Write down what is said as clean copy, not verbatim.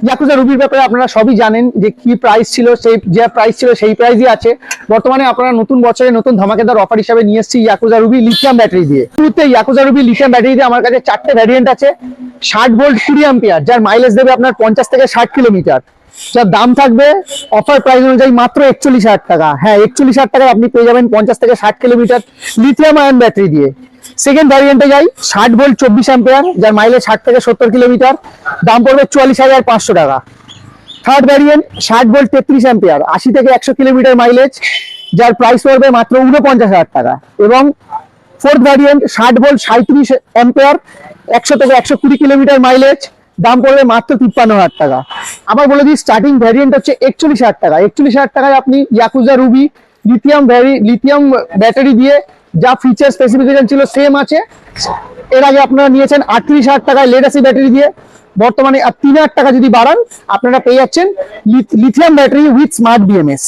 Yakuza রুবির ব্যাপারে আপনারা সবই জানেন যে কি প্রাইস ছিল, সেই যে প্রাইস ছিল সেই প্রাইসই আছে। বর্তমানে আপনারা নতুন বছরে নতুন ধামাকেদার অফার হিসাবে নিয়ে এসেছি ইয়াকুজা রুবি লিথিয়াম ব্যাটারি দিয়ে। শুরুতে ইয়াকুজা রুবি লিথিয়াম ব্যাটারি দিয়ে আমার কাছে 4টে ভ্যারিয়েন্ট আছে। 60 ভোল্ট 20 অ্যাম্পিয়ার, যার মাইলেজ দেবে আপনার 50 থেকে 60 কিলোমিটার, যার দাম থাকবে অফার প্রাইস অনুযায়ী মাত্র 41,000 টাকা। হ্যাঁ, 41,000 টাকায় আপনি পেয়ে যাবেন 50 থেকে 60 কিলোমিটার লিথিয়াম আয়ন ব্যাটারি দিয়ে। সেকেন্ড ভ্যারিয়েন্টে যাই, 60 ভোল্ট 24 অ্যাম্পিয়ার, যার মাইলেজ 60 থেকে 70 কিলোমিটার, দাম পড়বে 44,500 টাকা। থার্ড ভ্যারিয়েন্ট 60 ভোল্ট 33 অ্যাম্পিয়ার, 80 থেকে 100 কিলোমিটার মাইলেজ, যার প্রাইস পড়বে মাত্র 49,000 টাকা। এবং ফোর্থ ভ্যারিয়েন্ট 60 ভোল্ট 37 অ্যাম্পিয়ার, 100 থেকে 120 কিলোমিটার মাইলেজ, দাম পড়বে মাত্র 53,000 টাকা। আবার বলে দিই, স্টার্টিং ভ্যারিয়েন্ট হচ্ছে 41,000 টাকা। 41,000 টাকায় আপনি ইয়াকুজা রুবি লিথিয়াম ব্যাটারি দিয়ে যা ফিচার স্পেসিফিকেশন ছিল সেম আছে। এর আগে আপনারা নিয়েছেন 38,000 টাকায় লেড অ্যাসিড ব্যাটারি দিয়ে। বর্তমানে 3,000 টাকা যদি বাড়ান, আপনারা পেয়ে যাচ্ছেন lithium battery with smart BMS.